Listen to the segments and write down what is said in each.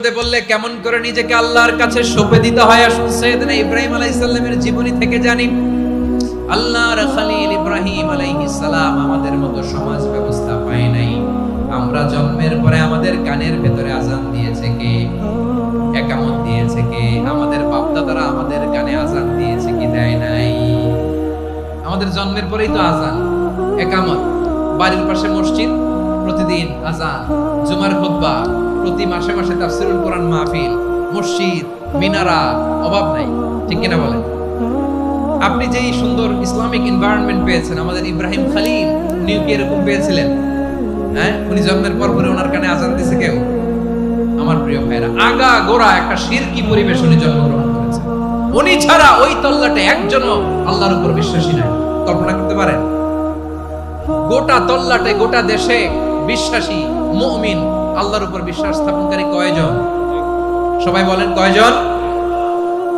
বললে কেমন করে নিজেকে আল্লাহর কাছে সঁপে দিতে হয়। আসুন সাইয়েদনা ইব্রাহিম আলাইহিস সালামের জীবনী থেকে জানি। আল্লাহর খলিল ইব্রাহিম আলাইহিস সালাম আমাদের মতো সমাজ ব্যবস্থা পায় নাই। আমরা জন্মের পরে আমাদের কানের ভেতরে আযান দিয়েছে কে? একামত দিয়েছে কে? আমাদের বাপ দাদারা আমাদের কানে আযান দিয়েছে কি দেয় নাই? আমাদের জন্মের পরেই তো আযান, একামত, বাড়ির পাশে মসজিদ, প্রতিদিন আযান, জুমার খুতবা, প্রতি মাসে মাসে তাফসীরুল কোরআন মাহফিল, মসজিদ, মিনারা, অভাব নাই। ঠিক কিনা বলেন? আপনি যেই সুন্দর ইসলামিক এনভায়রনমেন্ট পেয়েছেন, আমাদের ইব্রাহিম খলিল উনি কি এরকম পেয়েছিলেন? হ্যাঁ, উনি জন্মের পর পরে ওনার কানে আযান দিয়েছে কেউ? আমার প্রিয় ভাইরা, আগা গোড়া একটা শিরকি পরিবেশ উনি জন্মগ্রহণ করেছেন। উনি ছাড়া ওই তল্লাটে একজনও আল্লাহর উপর বিশ্বাসী নাই। কল্পনা করতে পারেন? গোটা তল্লাটে, গোটা দেশে বিশ্বাসী মুমিন, আল্লাহর উপর বিশ্বাস স্থাপনকারী কয়জন? সবাই বলেন কয়জন?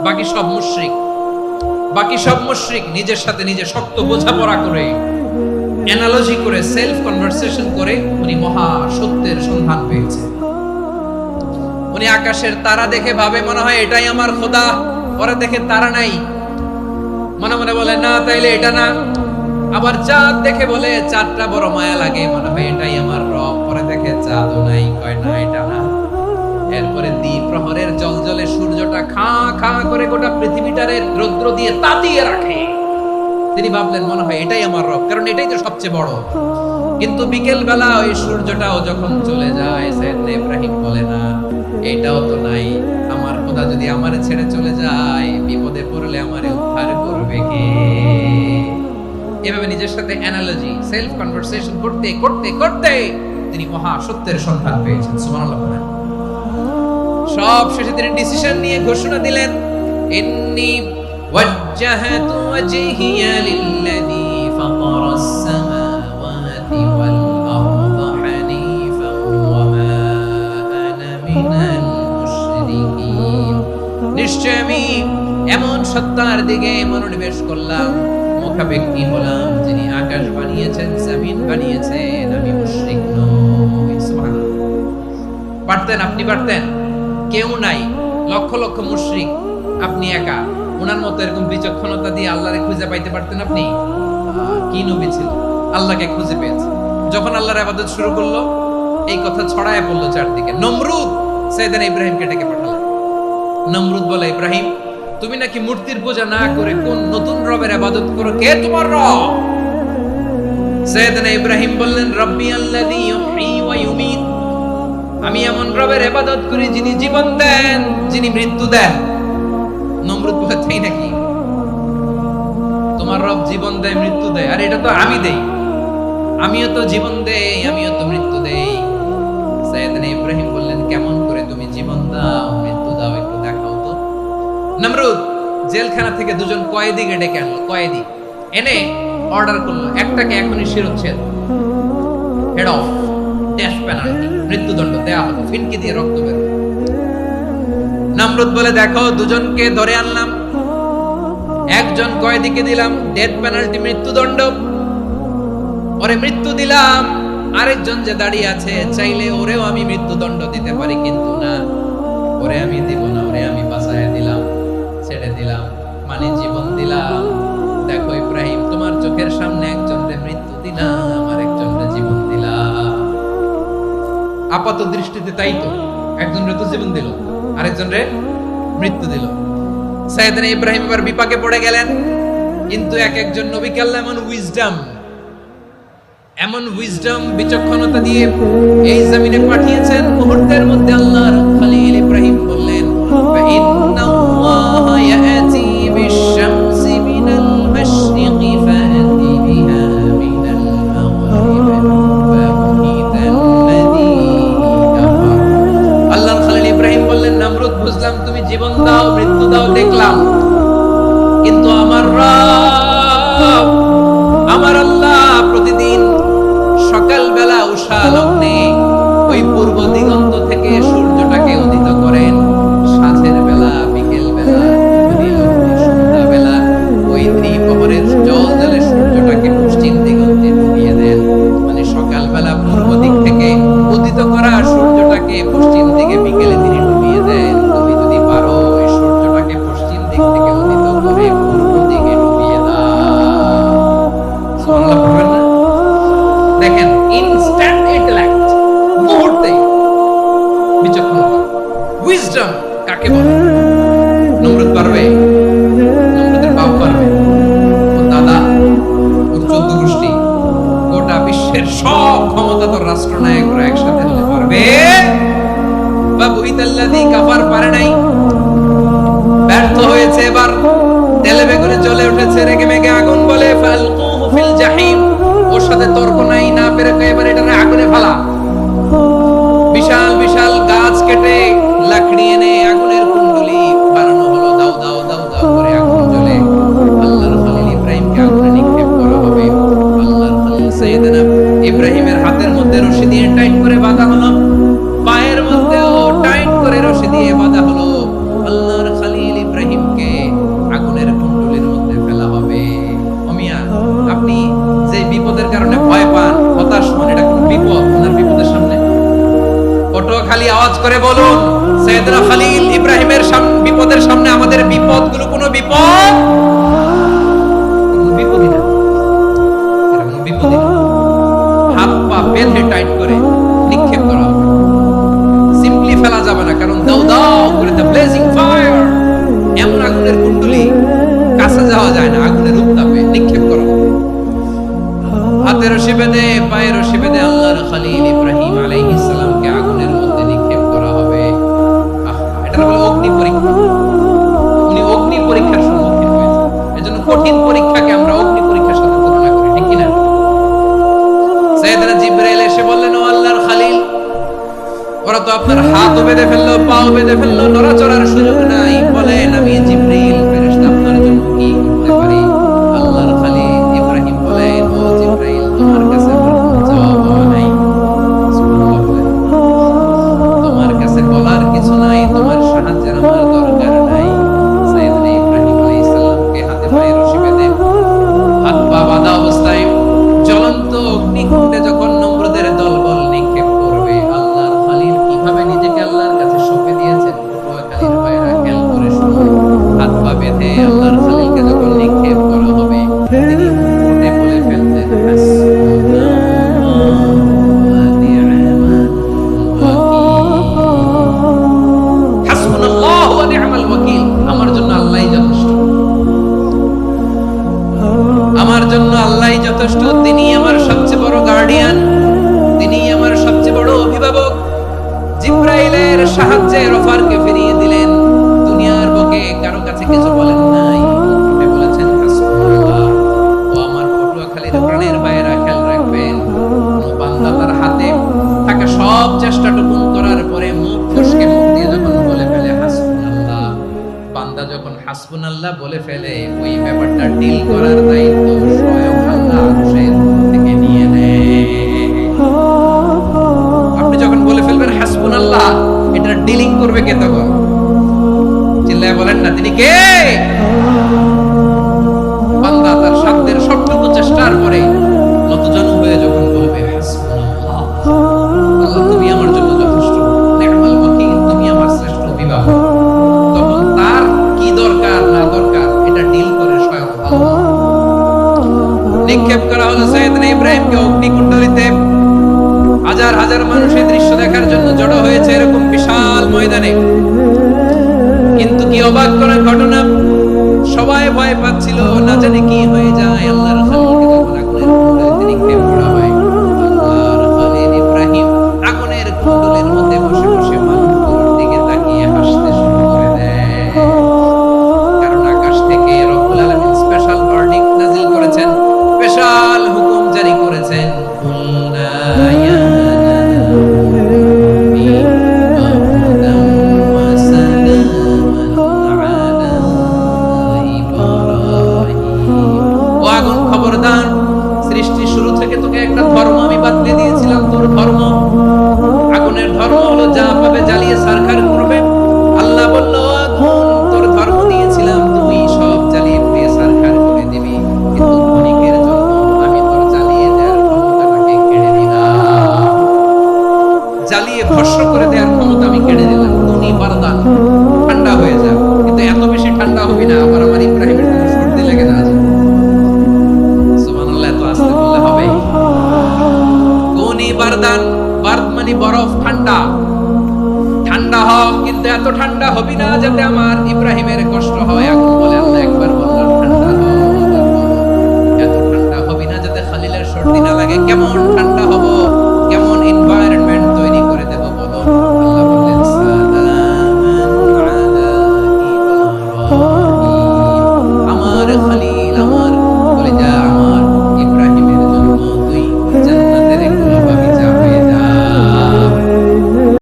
বাকি সব মুশরিক। বাকি সব মুশরিক নিজের সাথে নিজে শক্ত বোঝাপড়া করে, অ্যানালজি করে, সেলফ কনভারসেশন করে উনি মহা সত্যের সন্ধান পেয়েছে। উনি আকাশের তারা দেখে ভাবে মনে হয় এটাই আমার খোদা, পরে দেখে তারা নাই, মনে মনে বলে না তাইলে এটা না। আবার চাঁদ দেখে বলে চাঁদটা বড় মায়া লাগে, মনে হয় এটাই আমার রব, পরে দেখে চাঁদও নাই, কয় না এটা না। এরপরে দ্বীপ প্রহরের জলজলে সূর্যটা খা খা করে গোটা পৃথিবীটারে রৌদ্র দিয়ে তাতিয়ে রাখে। তিনি ভাবলেন মনে হয় এটাই আমার রব, কারণ এটাই তো সবচেয়ে বড়। কিন্তু বিকেল বেলা ওই সূর্যটাও যখন চলে যায়, সাইয়েদনা ইব্রাহিম বলে না এটাও তো নাই, আমার খোদা যদি আমারে ছেড়ে চলে যায়, বিপদে পড়লে আমারে উদ্ধার করবে কে? এভাবে নিজের সাথে অ্যানালজি, সেলফ কনভারসেশন করতে করতে করতে তিনি মহা সত্যের সন্ধান পেয়েছেন। সুবহানাল্লাহ। সব শেষে তিনি ডিসিশন নিয়ে ঘোষণা দিলেন, ইন্নী ওয়াজ্জাহাতু ওয়াজহিয়া লিল্লাযী ফাতারাস সামাওয়াতি ওয়াল আরদা হানিফান ওয়া মা আনা মিনাল মুশরিকিন। নিশ্চয় আমি এমন সত্তার দিকে মনোনিবেশ করলাম, মুখাপেক্ষী হলাম, যিনি আকাশ বানিয়েছেন, জমিন বানিয়েছেন, আমি মুশরিক নই। সুবহানাল্লাহ। পারতেন? আপনি পারতেন? কেউ নাই, লক্ষ লক্ষ মুশরিক, আপনি একা। ওনার মতো এরকম বিচক্ষণতা দিয়ে আল্লাহরে খুঁজে পাইতে পারতেন আপনি? কি নবী ছিল, আল্লাহকে খুঁজে পেয়েছে। যখন আল্লাহর ইবাদত শুরু করলো, এই কথা ছড়ায় পড়লো চারদিকে। নমরুদ সাইয়েদনা ইব্রাহিমকে ডেকে পাঠালেন। নমরুদ বলে, ইব্রাহিম তুমি নাকি মূর্তির পূজা না করে কোন নতুন রবের ইবাদত করো, কে তোমার রব? সাইয়েদনা ইব্রাহিম বললেন, রব্বি আল্লাযী ইউহয়ী ওয়া ইউমীত, আমি এমন রবের ইবাদত করি যিনি জীবন দেন, যিনি মৃত্যু দেন। নমরুদ বলে, তাই নাকি? তোমার রব জীবন দেয়, মৃত্যু দেয়, আর এটা তো আমি দেই। আমিও তো জীবন দেই, আমিও তো মৃত্যু দেই। সাইয়েদনা ইব্রাহিম বললেন, কেমন করে তুমি জীবন দাও, মৃত্যু দাও, একটু দেখাও তো। নমরুদ জেলখানা থেকে দুজন কয়েদিকে ডেকে আনলো। কয়েদি এনে অর্ডার করলো, একটাকে এখনই শিরোচ্ছেদ, হেড অফ, ডেথ পেনাল্টি, মৃত্যুদণ্ড দেয়া হলো, ফিনকি দিয়ে রক্ত বের। নমরুদ বলে, দেখো দুজনকে ধরে আনলাম, একজন কয়েদিকে দিলাম ডেথ পেনাল্টি, মৃত্যুদণ্ড, ওরে মৃত্যু দিলাম। আরেকজন যে দাঁড়িয়ে আছে, চাইলে ওরেও আমি মৃত্যুদণ্ড দিতে পারি, কিন্তু না, ওরে আমি দিব না, ওরে আমি বাঁচায় দিলাম, ছেড়ে দিলাম, মানে জীবন দিলাম। দেখো ইব্রাহিম, তোমার চোখের সামনে একজনকে মৃত্যু দিলাম, আরেকজনকে জীবন দিলাম। আপাত দৃষ্টিতে তাই তো, একজনের তো জীবন দিল, আরেকজনরে মৃত্যু দিল। সাইয়েদনা ইব্রাহিম এবার বিপাকে পড়ে গেলেন। কিন্তু এক একজন নবীকে আল্লাহ এমন উইজডম, বিচক্ষণতা দিয়ে এই জমিনে পাঠিয়েছেন। মুহূর্তের মধ্যে আল্লাহর খলিল ইব্রাহিম বললেন, ইন্নাল্লাহা ইয়াতি বিশ-শামসি মিনাল মাশরিকি ফাতি বিহা মিনাল মাগরিবি ফাবুহিতাল্লাযী কাফার। আল্লাহর খলিল ইব্রাহিম বললেন, নমরুদ বুঝলাম তুমি জীবন দাও, মৃত্যু দাও, দেখলাম, কিন্তু আমার রব, আমার আল্লাহ প্রতিদিন সকালবেলা উষা লগ্নে ওই পূর্ব দিগন্ত থেকে সূর্যটাকে উদিত করেন, সাঁঝের বেলা, বিকেল বেলা, সন্ধ্যা বেলা ওই দ্বিপ্রহরের জল জলে সূর্যটাকে পশ্চিম দিগন্তে ডুবিয়ে দেন। মানে সকালবেলা পূর্ব দিক থেকে উদিত করা সূর্যটাকে পশ্চিম দিকে বিকেলে তিনি উইজডম কাকে বলে? নমরুদ পারবে? নমরুদের বাপ পারবে? ওর দাদা, ওর 14 গোষ্ঠী, গোটা বিশ্বের সব ক্ষমতাধর রাষ্ট্রনায়করা একসাথে হলে পারবে? বাবু ইতাল্লাযী কাফার পারে নাই, ব্যর্থ হয়েছে। এবার তেলে বেগুনে জ্বলে উঠেছে, রেগে মেগে আগুন বলে ফালকুহু ফিল জাহিম। ওর সাথে তর্ক নাই, না পেরে এবার এটারে আগুনে ফেলা। বিশাল বিশাল গাছ কেটে লাকড়ি এনে আগুনের কুণ্ডলি বানানো হলো, দাও দাও দাও দাও করে আগুন জ্বলে। আল্লাহর খলিল ইব্রাহিমকে আগুনে নিক্ষেপ করা হবে। আল্লাহর খলিল সাইয়েদনা ইব্রাহিমের হাতের মধ্যে রশি দিয়ে টাইট করে বাঁধা হলো, পায়ের মধ্যেও টাইট করে রশি দিয়ে বাঁধা হলো। আল্লাহর খলিল ইব্রাহিমকে আগুনের কুণ্ডলির মধ্যে ফেলা হবে। ওমিয়া, আপনি যে বিপদের কারণে ভয় পান, হতাশ হন, এটা কোন বিপদ? ওনার বিপদের সামনে খালি আওয়াজ করে বলুন, সাইয়েদনা খলিল ইব্রাহিমের বিপদের সামনে আমাদের বিপদগুলো কোনো বিপদ? কোনো বিপদই না, এটা কোনো বিপদই না। হাত পা বেঁধে টাইট করে নিক্ষেপ করা হবে, সিম্পলি ফেলা যাবে না, কারণ দাও দাও করে দ্য ব্লেজিং ফায়ার, এমন আগুনের কুণ্ডলি, কাছে যাওয়া যায় না, আগুনের উত্তাপে নিক্ষেপ করা হবে। হাতে রশি বেঁধে, পায়ে রশি বেঁধে আল্লাহর খলিল ইব্রাহিম আলাইহিস সালামকে আগুনের মধ্যে নিক্ষেপ করা হবে। এটা হলো অগ্নি পরীক্ষা। উনি অগ্নি পরীক্ষার সম্মুখীন হয়েছে। এজন্য কঠিন পরীক্ষাকে আমরা অগ্নি পরীক্ষার সাথে তুলনা করি, ঠিক কি না? সাইয়েদনা জিবরাইল এসে বললেন, ও আল্লাহর খলিল, ওরা তো আপনার হাতও বেঁধে ফেললো, পাও বেঁধে ফেললো, নড়াচড়ার সুযোগ নাই, বলেন আমি জিবরাইল ফেরেশতা আপনার জন্য কি করতে পারি? আল্লাহর খলিল ইব্রাহিম বলেন, ও জিবরাইল, তোমার কাছে আমার কোনো জবাব নাই, তোমার কাছে বলার কিছু নাই, তোমার সাহায্যের আমার দরকার নাই। সাইয়েদনা ইব্রাহিম আলাইহিস সালামকে হাতে পায়ে রশি বেঁধে হাত পা বাঁধা অবস্থায় জ্বলন্ত অগ্নিকুণ্ডে যখন নমরুদের দলবল নিক্ষেপ করবে, আল্লাহর খলিল কিভাবে নিজেকে আল্লাহর কাছে সঁপে দিয়েছেন, পটুয়াখালীর ভাইরা খেয়াল করে শুনুন। হাত পা বেঁধে আল্লাহর খলিলকে যখন নিক্ষেপ করা হবে, তিনি মুখে বলে ফেলতেন, হাসবুনাল্লাহু ওয়া নি'মাল ওয়াকিল, আমার জন্য আল্লাহই যথেষ্ট, আমার জন্য আল্লাহই যথেষ্ট, তিনি আমার সবচেয়ে বড় গার্ডিয়ান, তিনি আমার সবচেয়ে বড় অভিভাবক। জিবরাইলের সাহায্যে রফারকে ফিরিয়ে দিলেন, দুনিয়ার বুকে কারো কাছে কিছু বলেন নাই, মুখে বলেছেন হাসবুনাল্লাহ। ও আমার পটুয়াখালীর প্রাণের ভাইয়েরা, খেয়াল রাখবেন, কোন বান্দা তার হাতে থাকা সব চেষ্টাটুকু করার পরে মুখ ফসকে মুখ দিয়ে যখন বলে ফেলে হাসবুনাল্লাহ, বান্দা যখন হাসবুনাল্লাহ বলে ফেলে, ওই ব্যাপারটা ডিল করার দায়িত্ব স্বয়ং আল্লাহ আরশের থেকে নিয়ে নেয়। আপনি যখন বলে ফেলবেন হাসবুনাল্লাহ, এটা ডিলিং করবে কে তখন? চিল্লায় বলেন না, তিনি কে? বান্দা তার সাধ্যের সবটুকু চেষ্টার পরে নতজানু হয়ে যখন বলবে হাসবুনাল্লাহ, আল্লাহ তুমি আমার জন্য যথেষ্ট, নি'মাল ওয়াকিল, তুমি আমার শ্রেষ্ঠ অভিভাবক, তখন তার কি দরকার না দরকার এটা ডিল করে স্বয়ং আল্লাহ। নিক্ষেপ করা হলো সাইয়েদনা ইব্রাহিমকে অগ্নিকুণ্ডলিতে। হাজার হাজার মানুষ এই দৃশ্য দেখার জন্য জড়ো হয়েছে এরকম বিশাল ময়দানে। কিন্তু কি অবাক করার ঘটনা, সবাই ভয় পাচ্ছিল, না জানি কি হয়ে যায়। আল্লাহর খলিলকে যখন আগুনের কুণ্ডলিতে নিক্ষেপ করা হয়, আল্লাহর খলিল ইব্রাহিম আগুনের কুণ্ডলির মধ্যে বসে বসে মানুষগুলোর দিকে তাকিয়ে হাসতে শুরু করে দেয়। কারণ আকাশ থেকে রব্বুল আলামিন স্পেশাল ওয়ার্নিং নাযিল করেছেন, স্পেশাল হুকুম জারি করেছেন, কুলনা ইয়া সৃষ্টির শুরু থেকে তোকে একটা ধর্ম আমি বাতলে দিয়েছিলাম, তোর ধর্ম আগুনের ধর্ম হলো যা পাবে জ্বালিয়ে সারখার করবে। আল্লাহ বলল, আগুন তোর ধর্ম দিয়েছিলাম, তুই সব জ্বালিয়ে পুড়িয়ে সারখার করে দিবি, কিন্তু ক্ষণিকের জন্য আমি তোর জ্বালিয়ে দেওয়ার ক্ষমতাটাকে কেড়ে দিলাম, জ্বালিয়ে ভস্ম করে দেওয়ার ক্ষমতা আমি কেড়ে দিলাম। তুমি বারদান, ঠান্ডা হয়ে যাও, কিন্তু এত বেশি ঠান্ডা হবি না আবার আমার ইব্রাহিমের জন্য সর্দি লেগে না যায়। বারদান, বারদ মানে বরফ, ঠান্ডা, ঠান্ডা হ, হ, কিন্তু এত ঠান্ডা হবি না যাতে আমার ইব্রাহিমের কষ্ট হয়। আগুন বলে, আল্লাহ একবার বললাম ঠান্ডা হ, এত ঠান্ডা হবি না যাতে খালিলের সর্দি না লাগে। কেমন ঠান্ডা